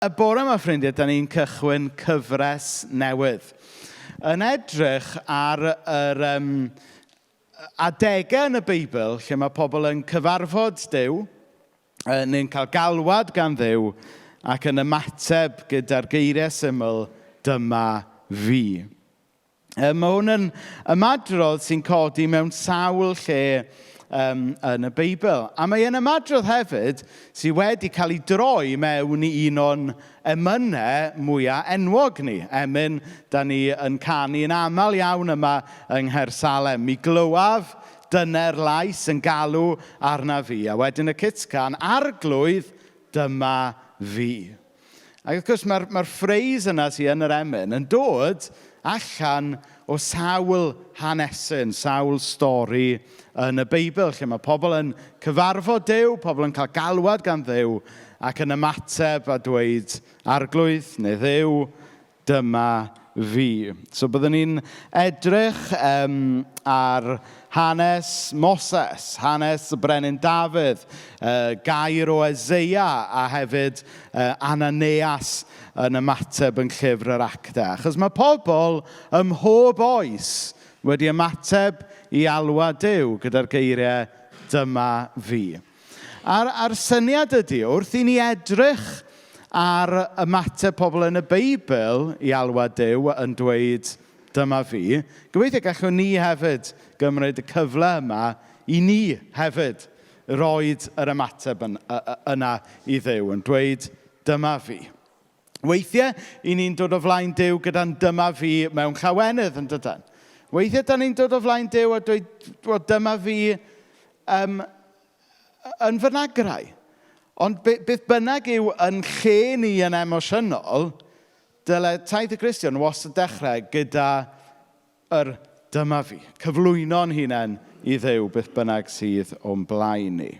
Y bore yma, ffrindiau, da ni'n cychwyn cyfres newydd. Yn edrych ar yr adegau yn y Beibl lle mae pobl yn cyfarfod Duw, neu'n cael galwad gan Dduw, ac yn ymateb gyda'r geiriau syml, dyma fi. Mae hwn yn ymadrodd sy'n codi mewn sawl lle yn y Beibl. A mae yn ymadrodd hefyd sydd wedi cael ei droi mewn i un o'n emynau mwyaf enwog ni. Emyn, da ni yn canu yn aml iawn yma yng Nghaersalem. Mi glywaf dyna'r lais yn galw arna fi. A wedyn y cytcan, arglwydd, dyma fi. Ac wrth gwrs mae'r ffreis yna sydd yn yr emyn yn dod allan o sawl hanesyn, sawl stori yn y Beibl, lle mae pobl yn cyfarfod Duw, pobl yn cael galwad gan Dduw, ac yn ymateb a dweud, arglwydd neu Dduw, dyma fi. So byddwn ni'n edrych ar hanes Moses, hanes y brenin Dafydd, gair o Eseia, a hefyd Ananias yn ymateb yn llyfr yr Actau. Achos mae pobl ym mhob oes wedi ymateb i alwad Duw gyda'r geiriau dyma fi. A'r syniad ydy, wrth i ni edrych ar ymateb pobl yn y Beibl i alwad Duw yn dweud dyma fi, gobeithio gallwn ni hefyd gymryd y cyfle yma i ni hefyd roed yr ymateb yna i Dduw yn dweud dyma fi. Weithiau, i ni'n dod o flaen Duw gyda'n dyma fi mewn llawenydd yn dydyn. Weithiau, da ni'n dod o flaen Duw a dweud dyma fi yn fynagrau. Ond beth bynnag yw yn lle ni yn emosiynol, dyle taith y Cristion wastad dechrau gyda yr dyma fi. Cyflwyno'n hunain i Dduw beth bynnag sydd o'n blaen ni.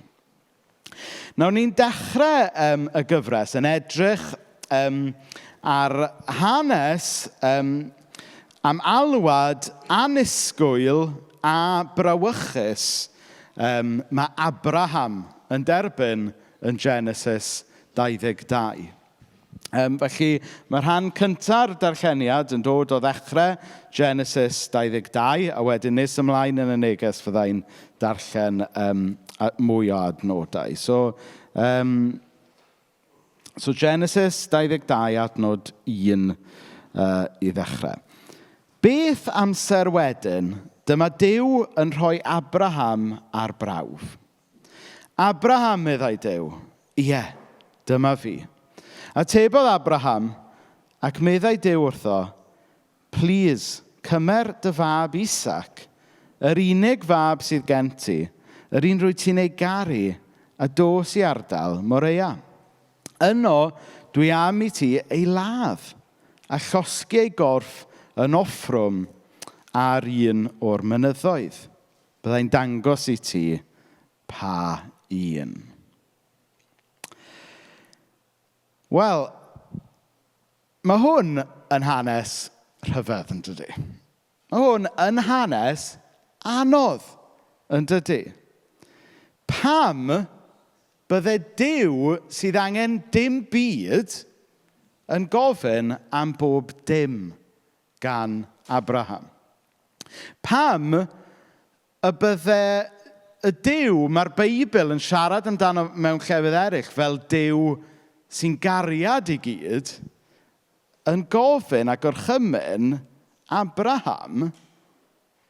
Nawr, ni'n dechrau y gyfres yn edrych ar hanes am alwad annisgwyl a brawychus mae Abraham yn derbyn yn Genesis 22. Felly, mae'r rhan cynta'r darlleniad yn dod o ddechrau Genesis 22, a wedyn nes ymlaen yn y neges fyddai'n darllen mwy o adnodau. So Genesis 22 adnod 1 i ddechrau. Beth amser wedyn, dyma Duw yn rhoi Abraham ar brawf. Abraham, meddai Duw, ie, dyma fi. Atebodd Abraham, ac meddai Duw wrtho, please, cymer dy fab Isaac, yr unig fab sydd gen ti, yr un rwy ti'n ei garu, a dos i ardal Morea. Yno, dwi am i ti ei ladd, a llosgu ei gorff yn offrwm ar un o'r mynyddoedd. Byddai'n dangos i ti pa un. Wel, mae hwn yn hanes rhyfedd yn dydy. Mae hwn yn hanes anodd yn dydy. Pam bydde Duw sydd angen dim byd yn gofyn am bob dim gan Abraham? Pam y bydde y Duw mae'r Beibl yn siarad amdano mewn llefydd eraill fel Duw sy'n gariad i gyd, yn gofyn ac orchymyn Abraham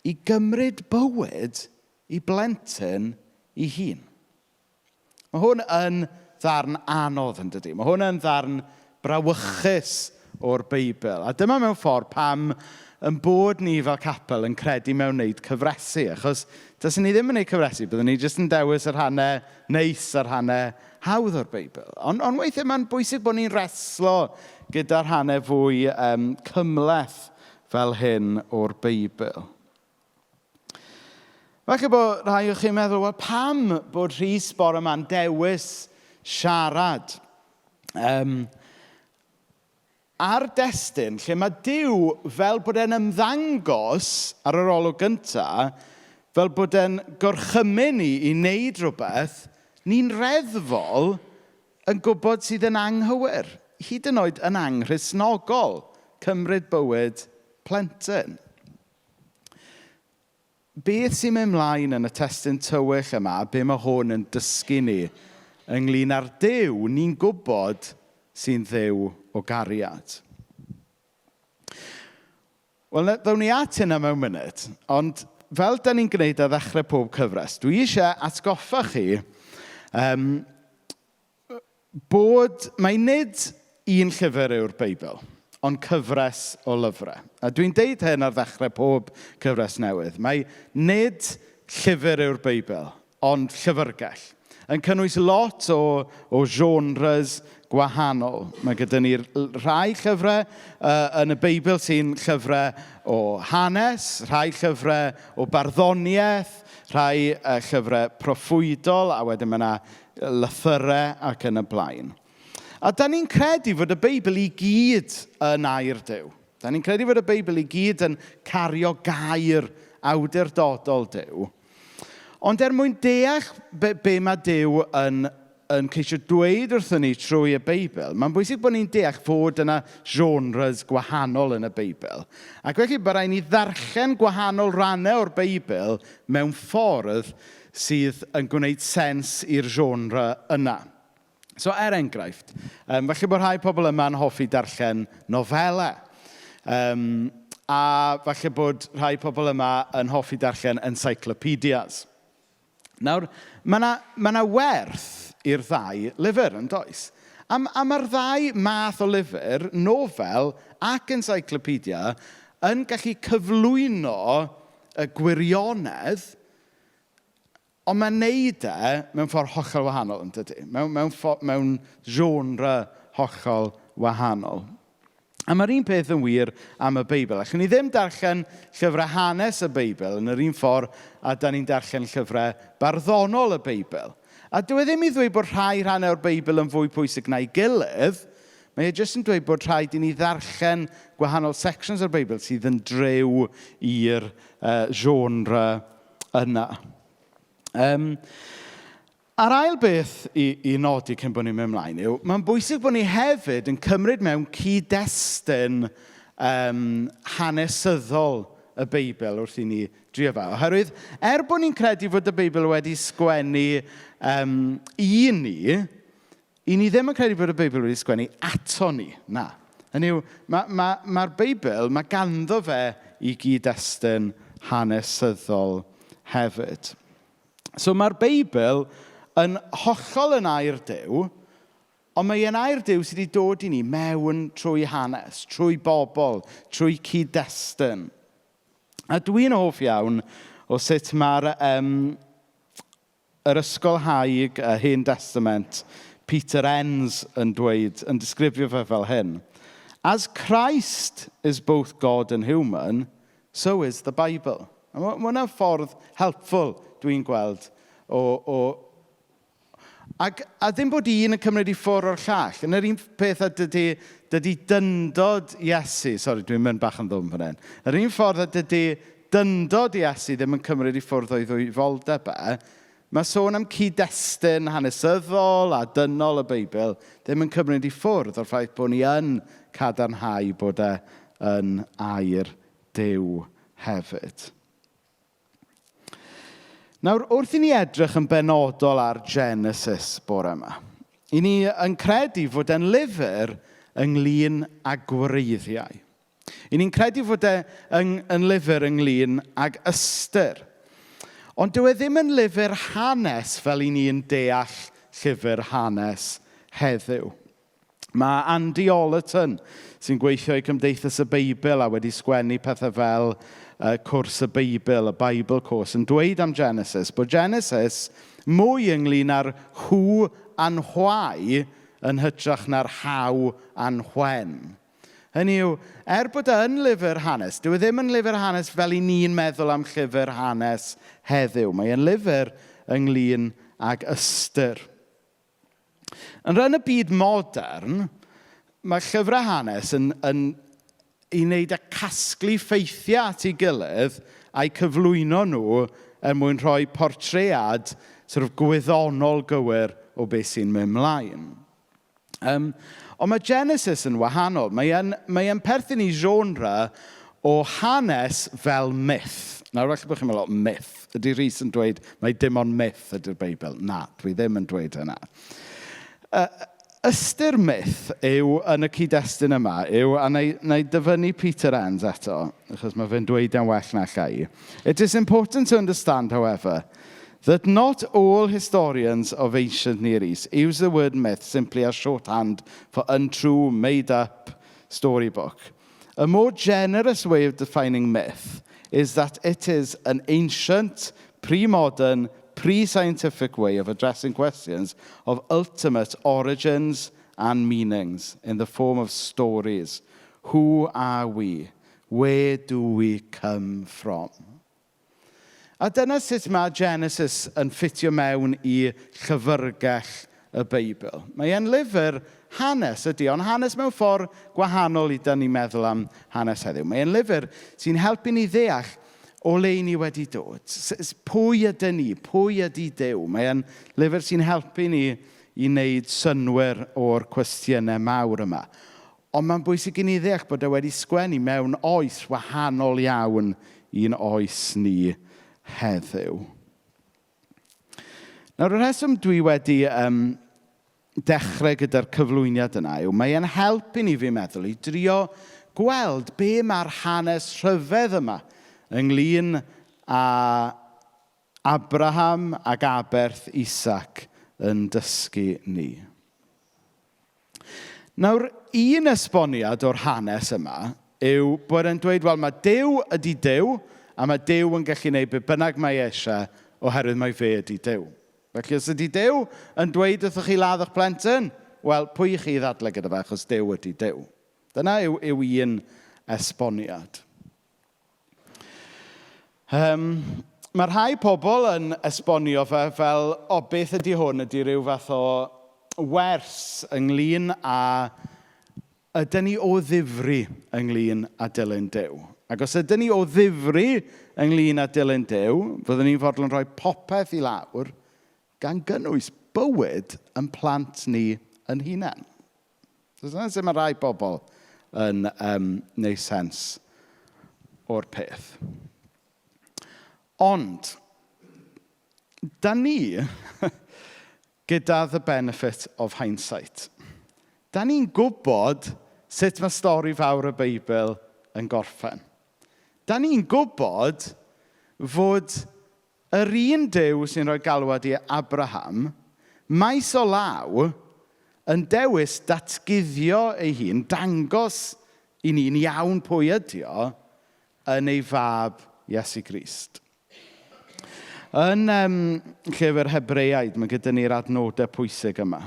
i gymryd bywyd i blentyn i hun. Mae hwn yn ddarn anodd yn dydy. Mae hwn yn ddarn brawychus o'r Beibl. A dyma mewn ffordd pam yn bod ni fel capel yn credu mewn wneud cyfresu. Achos dysyn ni ddim yn wneud cyfresu, byddwn ni jyst yn dewis yr hannau neis a'r hannau hawdd o'r Beibl. Ond weithiau mae'n bwysig bod ni'n reslo gyda'r hannau fwy cymleth fel hyn o'r Beibl. Felly bod rhai o'ch chi'n meddwl, wel, pam bod Rhys bore yma'n dewis siarad ar destun lle mae Duw fel bod e'n ymddangos ar yr olwg gyntaf, fel bod e'n gorchymyn ni i wneud rhywbeth, ni'n reddfol yn gwybod sydd yn anghywir. hyd yn oed yn anghristnogol, cymryd bywyd plentyn. Beth sy'n mynd mlaen yn y testun tywyll yma, be mae hwn yn dysgu ni ynglyn â'r Duw ni'n gwybod sy'n Dduw o gariad. Wel, ddawn ni at hynna mewn munud, ond fel da ni'n gwneud ar ddechrau pob cyfres, dwi eisiau atgoffa chi bod mae nid un llyfr yw'r Beibl, ond cyfres o lyfrau. A dwi'n deud hyn ar ddechrau pob cyfres newydd. Mae nid llyfr yw'r Beibl, ond llyfrgell. Yn cynnwys lot o genres gwahanol. Mae gyda ni rhai llyfrau yn y Beibl sy'n llyfrau o hanes, rhai llyfrau o barddoniaeth, rhai llyfrau proffwydol, a wedyn mae yna lythyrau ac yn y blaen. A da ni'n credu fod y Beibl i gyd yn air Duw. Da ni'n credu fod y Beibl i gyd yn cario gair awdurdodol Duw. Ond mwyn deall be mae Duw yn ceisio dweud wrthyn ni trwy y Beibl, mae'n bwysig bod ni'n deall fod yna genres gwahanol yn y Beibl. Ac felly bod rhaid ni ddarllen gwahanol rannau o'r Beibl mewn ffordd sydd yn gwneud sens i'r genre yna. So, enghraifft, felly bod rhai pobl yma'n hoffi darllen nofelau. A falle bod rhai pobl yma yn hoffi darllen encyclopedias. Nawr, mae 'na werth i'r ddau lyfr, yn does? A mae'r ddau math o lyfr, nofel ac encyclopedia, yn gallu cyflwyno y gwirionedd, ond mae'n neud mewn ffordd hollol wahanol, yn dydy? Mewn genre hollol wahanol. A mae'r un peth yn wir am y Beibl. Allwn ni ddim darllen llyfrau hanes y Beibl yn yr un ffordd a da ni'n darllen llyfrau barddonol y Beibl. A dwi ddim i ddweud bod rhai rhannau o'r Beibl yn fwy pwysig na'i gilydd. Mae jyst yn dweud bod rhaid i ni ddarllen gwahanol sections o'r Beibl sydd yn driw i'r genre yna. A'r ail beth i nodi cyn bod ni'n mynd ymlaen yw, mae'n bwysig bod ni hefyd yn cymryd mewn cyd-destun hanesyddol y Beibl wrth i ni drio fe. Oherwydd, bod ni'n credu fod y Beibl wedi sgwennu i ni ddim yn credu bod y Beibl wedi sgwennu ato ni. Na. Hynny yw, mae'r Beibl, mae ganddo fe i gyd-destun hanesyddol hefyd. So mae'r Beibl yn hollol yn air Duw, ond mae e'n air Duw sydd wedi dod i ni mewn trwy hanes, trwy bobl, trwy cyd-destun. A dwi'n hoff iawn o sut mae'r ysgolhaig y Hen Testament, Peter Enns, yn disgrifio fe fel hyn. As Christ is both God and human, so is the Bible. Mae hwnna'n ffordd helpful dwi'n gweld a ddim bod un yn cymryd i ffwrdd o'r llall. Yn yr un peth a dydy dyndod Iesu, sori, dwi'n mynd bach yn ddwm fan hyn. Yr un ffordd a dydy dyndod Iesu ddim yn cymryd i ffwrdd o'i ddwyfoldeb mae sôn am cyd-destun hanesyddol a dynol y Beibl ddim yn cymryd i ffwrdd o'r ffaith bod ni yn cadarnhau bod yn air Duw hefyd. Nawr, wrth i ni edrych yn benodol ar Genesis bore yma, i ni yn credu fod e'n lyfr ynglyn â gwreiddiau. I ni'n credu fod e'n lyfr ynglyn ag ystyr. Ond dyw e ddim yn lyfr hanes fel i ni'n deall llyfr hanes heddiw. Mae Andy Ollerton, sy'n gweithio i Cymdeithas y Beibl a wedi sgwennu pethau fel cwrs y Beibl, y Bible Course, yn dweud am Genesis, bod Genesis mwy ynglyn â'r hw a'n hwai yn hytrach na'r haw a'n hwen. Hynny yw, bod yn lyfr hanes, dyw e ddim yn lyfr hanes fel i ni'n meddwl am llyfr hanes heddiw. Mae e'n lyfr ynglyn ag ystyr. Yn rhan y byd modern, mae llyfrau hanes yn i wneud casglu ffeithiau at ei gilydd a'i cyflwyno nhw mwyn rhoi portread gwyddonol gywir o beth sy'n mynd mlaen. Ond mae Genesis yn wahanol. Mae e'n perthyn i genre o hanes fel myth. Nawr, falle bod chi'n meddwl, myth. Ydy Rhys yn dweud, mae dim ond myth ydy'r Beibl. Na, dwi ddim yn dweud hynna. Ystyr myth yw, yn y cyd-destun yma, a na i dyfynnu Peter Enns eto, achos mae fe'n dweud yn well na llai. It is important to understand, however, that not all historians of ancient Near East use the word myth simply as shorthand for untrue, made-up storybook. A more generous way of defining myth is that it is an ancient, pre-modern, pre-scientific way of addressing questions of ultimate origins and meanings in the form of stories. Who are we? Where do we come from? A dyna sut mae Genesis yn ffitio mewn i llyfrgell y Beibl. Mae e'n lyfr hanes ydy, ond hanes mewn ffordd gwahanol i dyn ni'n meddwl am hanes heddiw. Mae e'n lyfr sy'n helpu ni ddeall o le ni wedi dod. Pwy ydyn ni? Pwy ydy Duw? Mae e'n lyfr sy'n helpu ni i wneud synwyr o'r cwestiynau mawr yma. Ond mae'n bwysig i ni ddeall bod e wedi sgwennu mewn oes wahanol iawn i'n oes ni heddiw. Nawr, y rheswm dwi wedi dechrau gyda'r cyflwyniad yna yw, mae e'n helpu ni, fi'n meddwl, i drio gweld be mae'r hanes rhyfedd yma ynglyn â Abraham ac Aberth Isaac yn dysgu ni. Nawr, un esboniad o'r hanes yma yw bod e'n dweud, wel, mae Duw ydy Duw, a mae Duw yn gallu gwneud be bynnag mae eisiau oherwydd mae fe ydy Duw. Felly, os ydy Duw yn dweud wrthych chi ladd eich plentyn, wel, pwy chi ddadlau gyda fe, achos Duw ydy Duw. Dyna yw un esboniad. Mae rhai pobl yn esbonio fe fel, beth ydy hwn, ydy rhyw fath o wers ynglyn â ydyn ni o ddifri ynglyn â dilyn Duw. Ac os ydyn ni o ddifri ynglyn â dilyn Duw, fyddwn ni'n fodlon rhoi popeth i lawr gan gynnwys bywyd yn plant ni yn hunain. Dyna sut mae rhai pobl yn neud sens o'r peth. Ond, da ni, gyda the benefit of hindsight, da ni'n gwybod sut mae stori fawr y Beibl yn gorffen. Da ni'n gwybod fod yr un Duw sy'n rhoi galwad i Abraham, maes o law, yn dewis datguddio ei hun, dangos i ni'n iawn pwy ydy o, yn ei fab Iesu Grist. Yn llyfr Hebreaid, mae gyda ni'r adnodau pwysig yma.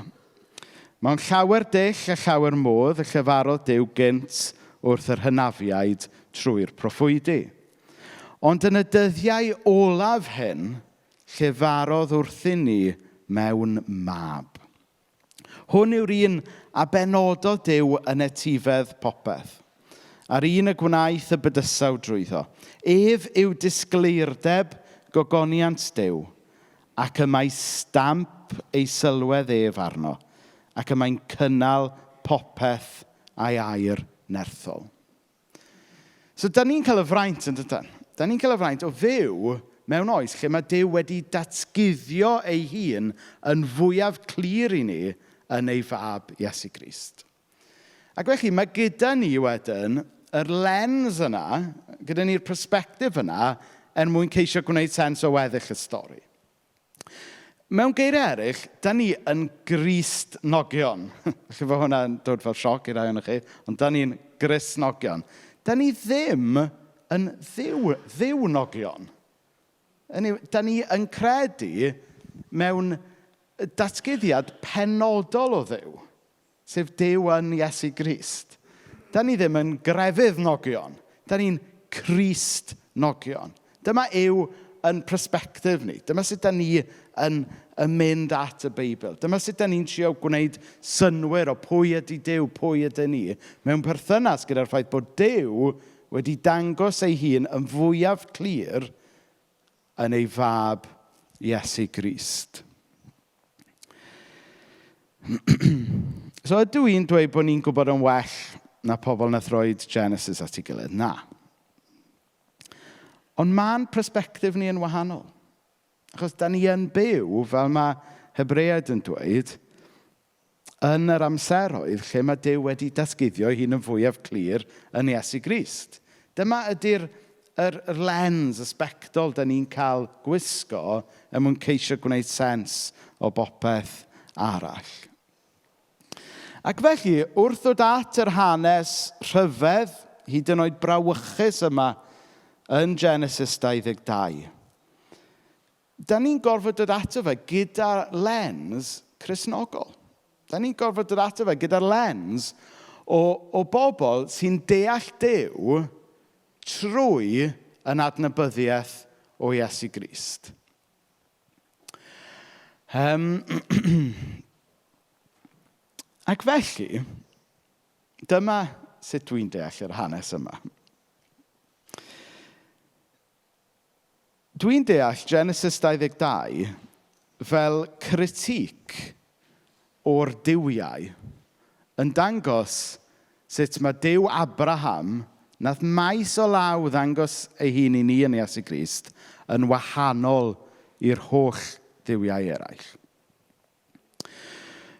Mae'n llawer dull a llawer modd y llefarodd Duw gynt wrth yr hynafiaid trwy'r proffwydi. Ond yn y dyddiau olaf hyn, llefarodd wrthyn ni mewn mab. Hwn yw'r un a benododd Duw yn etifedd popeth, a'r un y gwnaeth y bydysawd drwyddo. Ef yw disgleirdeb gogoniant Duw, ac y mae stamp ei sylwedd ef arno, ac y mae'n cynnal popeth a'i air nerthol. So, da ni'n cael y fraint yn dydyn. Da ni'n cael y fraint o fyw mewn oes lle mae Duw wedi datguddio ei hun yn fwyaf clir i ni yn ei fab Iesu Grist. Ac felly mae gyda ni wedyn yr lens yna, gyda ni'r persbectif yna, mwyn ceisio gwneud sens o weddill y stori. Mewn geiriau eraill, da ni yn Gristnogion. Felly fod hwnna'n dod fel sioc i rai o'n chi, ond da ni'n Gristnogion. Da ni ddim yn ddiwnogion. Da ni yn credu mewn datguddiad penodol o Dduw, sef Duw yn Iesu Grist. Da ni ddim yn grefyddnogion. Da ni'n Cristnogion. Dyma yw yn persbectif ni. Dyma sut da ni yn mynd at y Beibl. Dyma sut da ni'n trio gwneud synwyr o pwy ydy Duw, pwy ydy ni, mewn perthynas gyda'r ffaith bod Duw wedi dangos ei hun yn fwyaf clir yn ei fab Iesu Grist. So ydw i'n dweud bod ni'n gwybod yn well na pobl nath roed Genesis at ei gilydd? Na. Ond mae'n persbectif ni yn wahanol. Achos da ni yn byw, fel mae Hebreaid yn dweud, yn yr amseroedd lle mae Duw wedi datguddio hun yn fwyaf clir yn Iesu Grist. Dyma ydy'r lens, y sbectol da ni'n cael gwisgo mwyn ceisio gwneud sens o bopeth arall. Ac felly, wrth ddod at yr hanes rhyfedd, hyd yn oed brawychus yma yn Genesis 22, da ni'n gorfod dod ato fe gyda lens Cristnogol. Da ni'n gorfod dod ato fe gyda'r lens o bobl sy'n deall Duw trwy yn adnabyddiaeth o Iesu Grist. Ac felly, dyma sut dwi'n deall yr hanes yma. Dwi'n deall Genesis 22 fel critic o'r duwiau yn dangos sut mae Duw Abraham nath maes o law ddangos ei hun i ni yn Iesu Grist yn wahanol i'r holl duwiau eraill.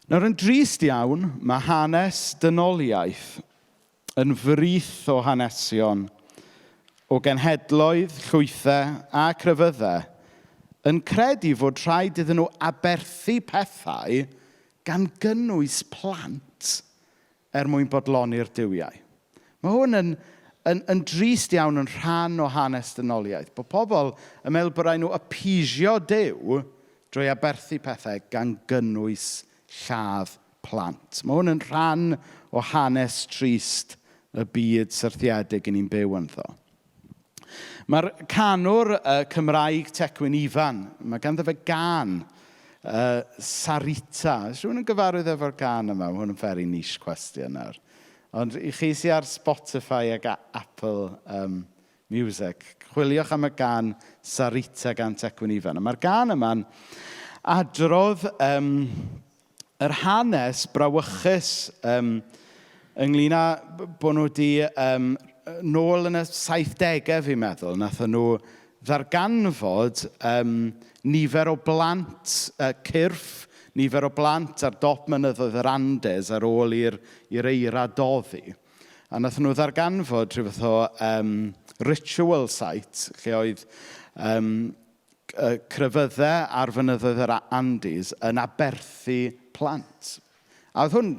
Nawr yn drist iawn, mae hanes dynoliaeth yn frith o hanesion o genhedloedd, llwythau a crefyddau yn credu fod rhaid iddyn nhw aberthu pethau gan gynnwys plant mwyn bodloni'r duwiau. Mae hwn yn drist iawn yn rhan o hanes dynoliaeth. Bod pobl yn meddwl bod rhaid nhw appeasio Duw drwy aberthu pethau gan gynnwys lladd plant. Mae hwn yn rhan o hanes trist y byd syrthiedig yn ni'n byw ynddo. Mae'r canwr Cymraeg Tecwyn Ifan, mae ganddo fe gân, Sarita. Rwy'n yn gyfarwydd efo'r gân yma, mae hwn yn very niche cwestiwn nawr. Ond i chi sy'n ar Spotify ac Apple Music, chwiliwch am y gân Sarita gan Tecwyn Ifan. Mae'r gân yma'n adrodd yr hanes brawychus ynglyn â bod nhw wedi nôl yn y 70au, fi'n meddwl, nathon nhw ddarganfod nifer o blant cyrff, nifer o blant ar dop mynyddoedd yr Andes ar ôl i'r eira doddi. A nathon nhw ddarganfod rhyw fath o ritual site, lle oedd crefyddau ar fynyddoedd yr Andes yn aberthu plant. A oedd hwn,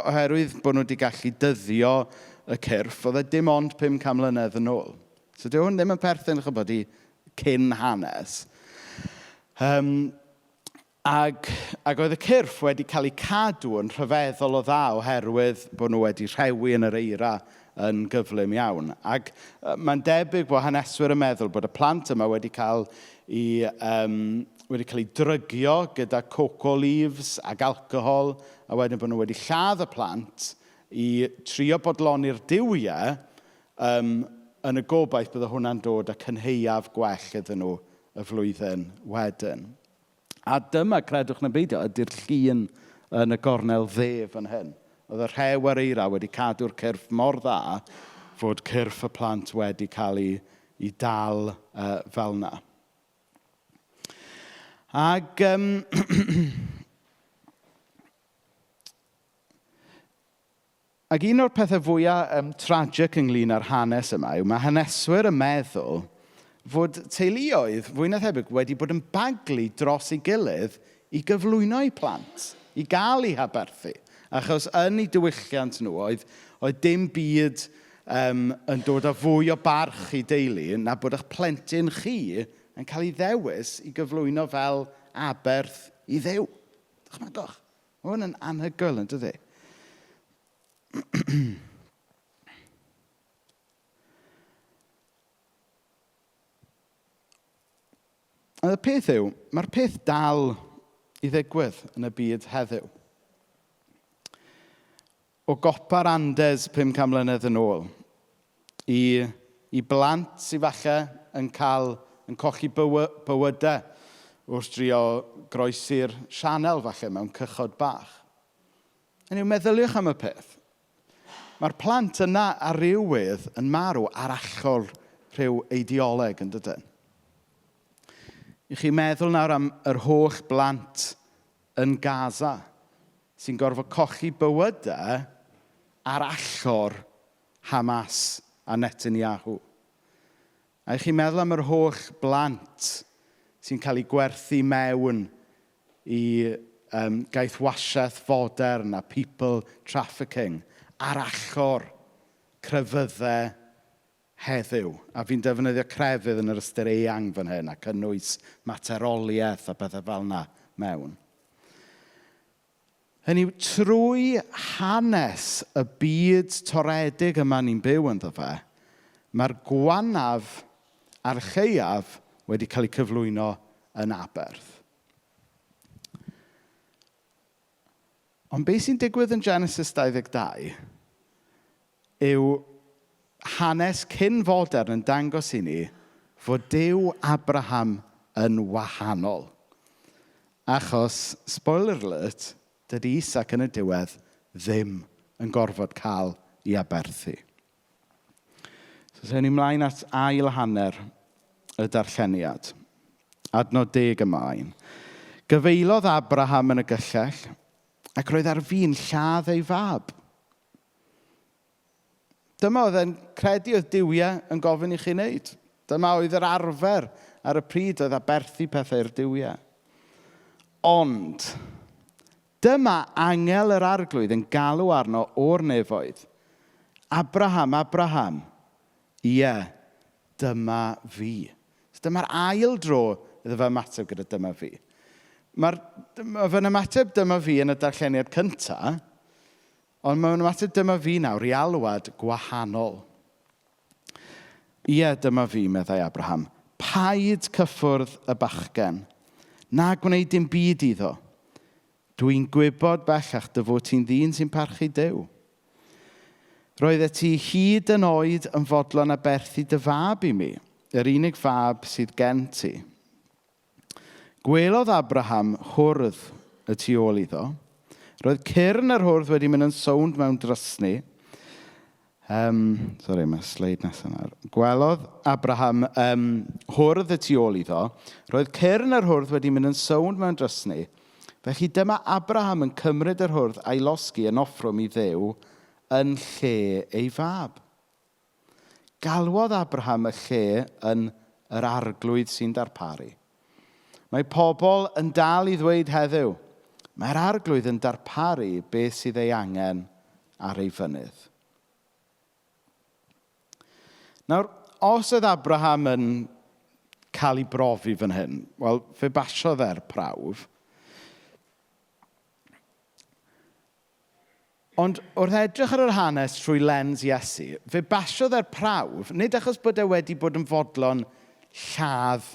oherwydd bod nhw wedi gallu dyddio y cyrff, oedd e dim ond 500 mlynedd yn ôl. So dyw hwn ddim yn perthyn chybod i cyn hanes. Ac oedd y cyrff wedi cael ei cadw yn rhyfeddol o dda oherwydd bod nhw wedi rhewi yn yr eira yn gyflym iawn. Ac mae'n debyg bod haneswyr yn meddwl bod y plant yma wedi cael ei drygio gyda cocoa leaves ac alcohol, a wedyn bod nhw wedi lladd y plant i trio bodloni'r duwiau yn y gobaith bydd hwnna'n dod â cynheuaf gwell iddyn nhw y flwyddyn wedyn. A dyma, credwch na beidio, ydy'r llun yn y gornel dde fan hyn. Oedd y rhew ar eira wedi cadw'r cyrff mor dda fod cyrff y plant wedi cael ei dal fel yna. Ac ac un o'r pethau fwyaf tragic ynglyn â'r hanes yma yw mae haneswyr yn meddwl fod teuluoedd fwy na thebyg wedi bod yn baglu dros ei gilydd i gyflwyno eu plant, i gael eu haberthu. Achos yn eu diwylliant nhw oedd dim byd yn dod â fwy o barch i deulu na bod eich plentyn chi yn cael ei ddewis i gyflwyno fel aberth i Dduw. Dychmygwch, mae hwn yn anhygoel yn dydi? Y peth yw, mae'r peth dal i ddigwydd yn y byd heddiw. O gopa'r Andes 500 mlynedd yn ôl, i blant sy'n falle yn colli bywydau wrth drio groesi'r sianel falle mewn cychod bach. Hynny yw, meddyliwch am y peth. Mae'r plant yna ar ryw wedd yn marw ar achor rhyw eideoleg yn dydyn. I chi meddwl nawr am yr holl blant yn Gaza sy'n gorfod cochi bywydau ar achor Hamas a Netanyahu. A i chi meddwl am yr holl blant sy'n cael ei gwerthu mewn i gaethwasiaeth fodern a people trafficking ar achor crefyddau heddiw. A fi'n defnyddio crefydd yn yr ystyr eang fan hyn a cynnwys materoliaeth a bethau fel yna mewn. Hynny yw, trwy hanes y byd toredig yma ni'n byw ynddo fe, mae'r gwanaf a'r lleiaf wedi cael ei cyflwyno yn Aberth. Ond beth sy'n digwydd yn Genesis 22 yw hanes cyn-fodern yn dangos i ni fod Duw Abraham yn wahanol. Achos, spoiler alert, dydy Isaac yn y diwedd ddim yn gorfod cael ei aberthu. So, sy'n ni mlaen at ail hanner y darlleniad. Adnod 10 ymlaen. Gyfeilodd Abraham yn y gyllell, ac roedd ar fin lladd ei fab. Dyma oedd e'n credu oedd Duwiau yn gofyn i chi wneud. Dyma oedd yr arfer ar y pryd oedd aberthu pethau'r Duwiau. Ond, dyma angel yr arglwydd yn galw arno o'r nefoedd. Abraham, Abraham. Ie, dyma fi. So, dyma'r ail dro iddo fe ymateb gyda dyma fi. Mae fe'n ymateb dyma fi yn y darlleniad cyntaf, ond mae'n ymateb dyma fi nawr i alwad gwahanol. Ie, dyma fi, meddai Abraham. Paid cyffwrdd y bachgen, na gwneud dim byd iddo. Dwi'n gwybod bellach dy fod ti'n ddyn sy'n parchu Duw. Roedd ti hyd yn oed yn fodlon aberthu dy fab i mi, yr unig fab sydd gen ti. Gwelodd Abraham hwrdd y tu ôl iddo. Roedd cyrn yr hwrdd wedi mynd yn sownd mewn drysni. Mae sleid nesaf yna. Gwelodd Abraham hwrdd y tu ôl iddo. Roedd cyrn yr hwrdd wedi mynd yn sownd mewn drysni. Felly dyma Abraham yn cymryd yr hwrdd a'i losgi yn offrwm i Dduw yn lle ei fab. Galwodd Abraham y lle yn yr arglwydd sy'n darparu. Mae pobl yn dal i ddweud heddiw, mae'r arglwydd yn darparu beth sydd ei angen ar ei fynydd. Nawr, os oedd Abraham yn cael ei brofi fan hyn, wel, fe basiodd e'r prawf. Ond wrth edrych ar yr hanes trwy lens Iesu, fe basiodd e'r prawf, nid achos bod e wedi bod yn fodlon lladd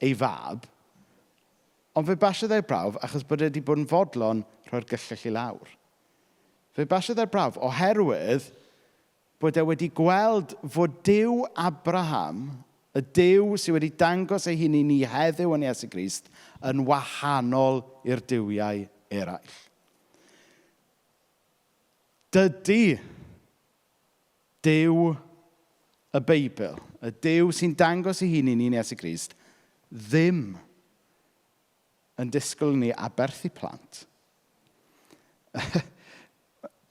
ei fab, ond fe basiodd e'r prawf achos bod e wedi bod yn fodlon rhoi'r gyllell i lawr. Fe basiodd e'r prawf oherwydd bod e wedi gweld fod Duw Abraham, y Duw sydd wedi dangos ei hun i ni heddiw yn Iesu Grist, yn wahanol i'r duwiau eraill. Dydy Duw y Beibl, y Duw sy'n dangos ei hun i ni yn Iesu Grist, ddim yn disgwyl ni aberthu plant.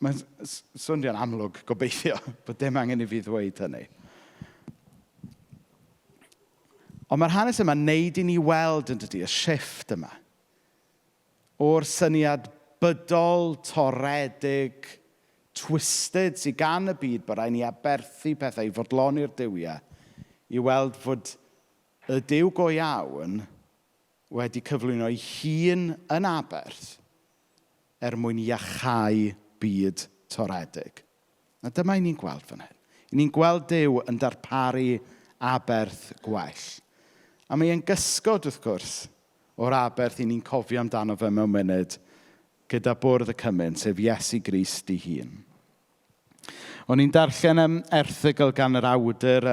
Mae'n swnio'n amlwg gobeithio bod dim angen i fi ddweud hynny. Ond mae'r hanes yma'n neud i ni weld yn dydy, y shifft yma. O'r syniad bydol, toredig, twisted sydd gan y byd bod rhaid ni aberthu pethau i fodloni'r Duwiau, i weld fod y Duw go iawn wedi cyflwyno ei hun yn Aberth mwyn iachau byd toredig. A dyma i ni'n gweld fan hyn. I ni'n gweld Duw yn darparu Aberth gwell. A mae'n gysgod wrth gwrs o'r Aberth i ni'n cofio amdano fe mewn munud gyda bwrdd y cymun, sef Iesu Grist ei hun. O'n i'n darllen erthygl gan yr awdur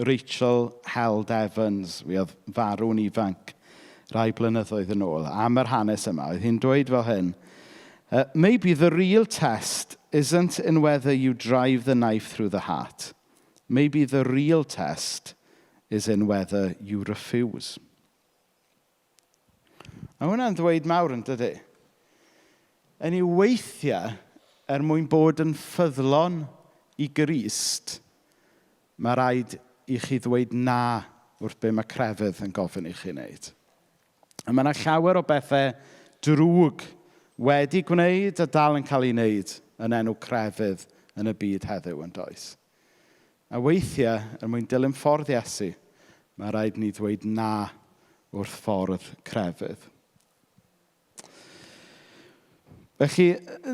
Rhys Llwyd, fi oedd farw'n ifanc rai blynyddoedd yn ôl, am yr hanes yma. Oedd hi'n dweud fel hyn, Maybe the real test isn't in whether you drive the knife through the heart. Maybe the real test is in whether you refuse. A hwnna'n dweud mawr yn dydy. Yn ei weithiau, mwyn bod yn ffyddlon i Grist, mae rhaid i chi ddweud na wrth be mae crefydd yn gofyn i chi wneud. A mae yna llawer o bethau drwg wedi gwneud a dal yn cael ei wneud yn enw crefydd yn y byd heddiw yn does. A weithiau, mwyn dilyn ffordd Iesu, mae rhaid ni ddweud na wrth ffordd crefydd. Felly,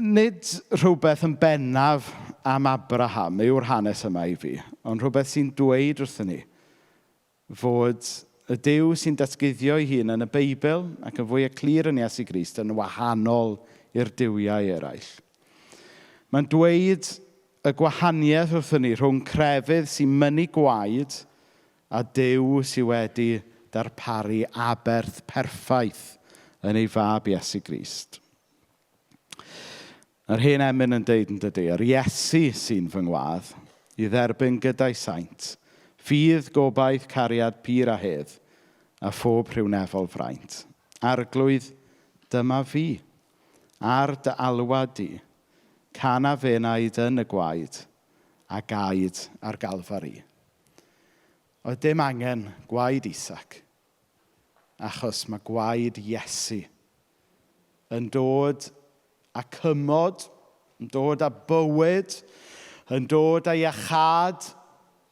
nid rhywbeth yn bennaf am Abraham yw'r hanes yma i fi, ond rhywbeth sy'n dweud wrthyn ni fod y Duw sy'n datguddio ei hun yn y Beibl ac yn fwy clir yn Iesu Grist yn wahanol i'r duwiau eraill. Mae'n dweud y gwahaniaeth wrthyn ni rhwng crefydd sy'n mynnu gwaed a Duw sy'n wedi darparu aberth perffaith yn ei fab Iesu Grist. Yr hen emyn yn deud yn dydy, yr Iesu sy'n fy ngwadd, i dderbyn gyda'i saint, ffydd gobaith cariad pur a hedd, a phob rhywnefol fraint. Arglwydd, dyma fi, ar dy alwad di, can a fenaid yn y gwaed, a gaid ar galfari. Oedd dim angen gwaed Isaac, achos mae gwaed Iesu yn dod a cymod, yn dod â bywyd, yn dod â iachad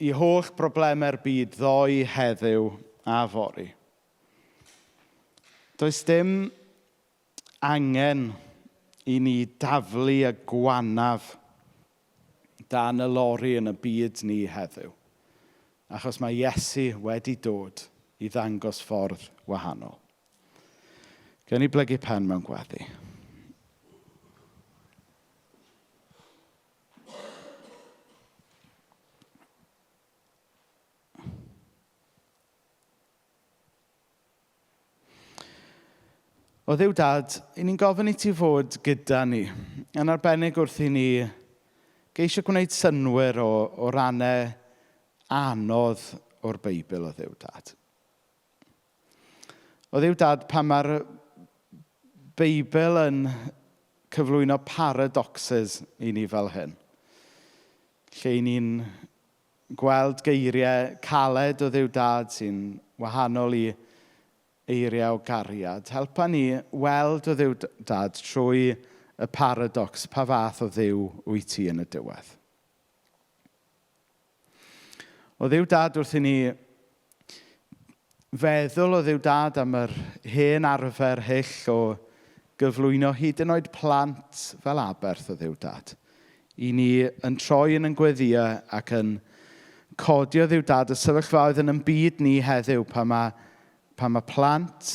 i holl broblemau'r byd ddoe heddiw a fori. Does dim angen i ni daflu y gwanaf dan y lori yn y byd ni heddiw, achos mae Iesu wedi dod i ddangos ffordd wahanol. Gawn ni blygu pen mewn gweddi. O Dduw Dad, i ni'n gofyn i ti fod gyda ni, yn arbennig wrth i ni geisio gwneud synwyr o rannau anodd o'r Beibl o Dduw Dad. O Dduw Dad, pan mae'r Beibl yn cyflwyno paradoxes i ni fel hyn, lle ni'n gweld geiriau caled o Dduw Dad sy'n wahanol i eiriau o gariad. Helpa ni weld o Dduw Dad trwy y paradox pa fath o Dduw wyt ti yn y diwedd. O Dduw Dad wrth i ni feddwl o Dduw Dad am yr hen arfer hyll o gyflwyno hyd yn oed plant fel aberth o Dduw Dad. I ni yn troi yn gweddiau ac yn codio Dduw Dad y sefyllfaoedd yn ein byd ni heddiw pan mae plant,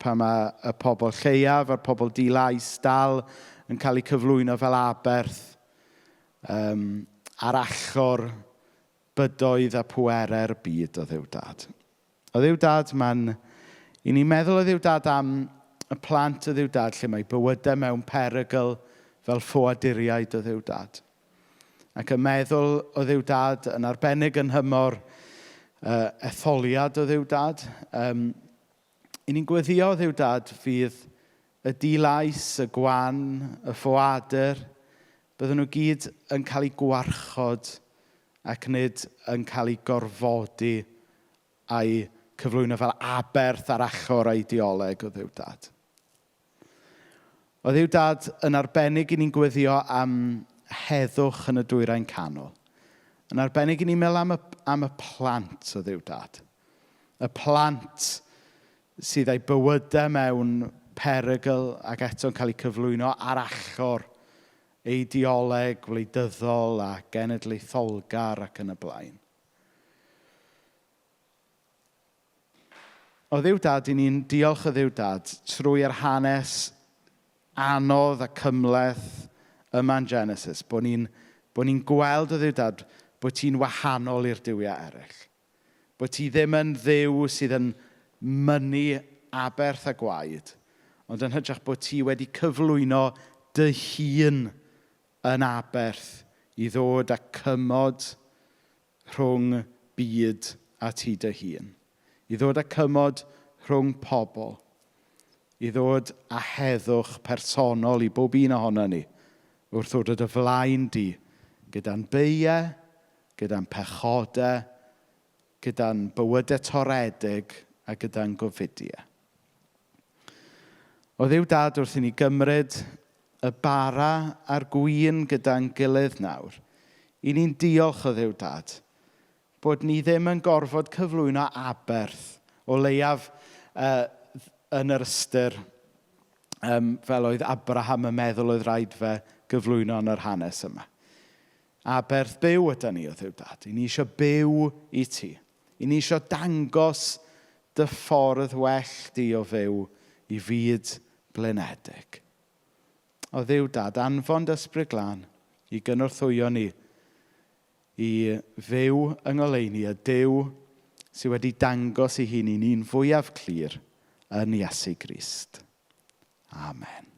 pan mae y pobl lleiaf a'r pobl di-lais dal yn cael eu cyflwyno fel aberth ar allor bydoedd a pwerau'r byd o Dduw Dad. O Dduw Dad, i ni'n meddwl o Dduw Dad am y plant o Dduw Dad lle mae bywydau mewn perygl fel ffoaduriaid o Dduw Dad. Ac yn meddwl o Dduw Dad yn arbennig yn hymor etholiad o Dduw Dad. I ni'n gweddio o Dduw Dad fydd y di-lais, y gwan, y ffoadur, bydden nhw gyd yn cael eu gwarchod ac nid yn cael eu gorfodi a'i cyflwyno fel aberth ar achor ideoleg o Dduw Dad. O Dduw Dad yn arbennig i ni'n gweddio am heddwch yn y dwyrain canol. Yn arbennig i ni'n meddwl am y plant o Dduw Dad. Y plant sydd ei bywydau mewn perygl ac eto'n cael eu cyflwyno ar achor eideoleg, wleidyddol a genedlaetholgar ac yn y blaen. O Dduw Dad, i ni'n diolch o Dduw Dad trwy'r hanes anodd a cymhleth yma'n Genesis, bod ni'n gweld o Dduw Dad bod ti'n wahanol i'r duwiau eraill. Bod ti ddim yn Dduw sydd yn mynnu aberth a gwaed, ond yn hytrach bod ti wedi cyflwyno dy hun yn aberth i ddod â cymod rhwng byd a ti dy hun. I ddod â cymod rhwng pobl. I ddod â heddwch personol i bob un ohono ni wrth ddod o dy flaen di gyda'n beiau, gyda'n pechodau, gyda'n bywydau toredig a gyda'n gofidiau. O Dduw Dad wrth i ni gymryd y bara a'r gwin gyda'n gilydd nawr. I ni'n diolch o Dduw Dad bod ni ddim yn gorfod cyflwyno aberth o leiaf yn yr ystyr fel oedd Abraham yn meddwl oedd rhaid fe gyflwyno yn yr hanes yma. Aberth byw yda ni o Dduw Dad. I ni eisiau byw i ti. I ni eisiau dangos dy ffordd well di o fyw i fyd blinedig. O Dduw Dad, anfon dy Ysbryd Glân i gynorthwyo ni i fyw yng ngoleuni y Duw sydd wedi dangos ei hun i ni'n fwyaf clir yn Iesu Grist. Amen.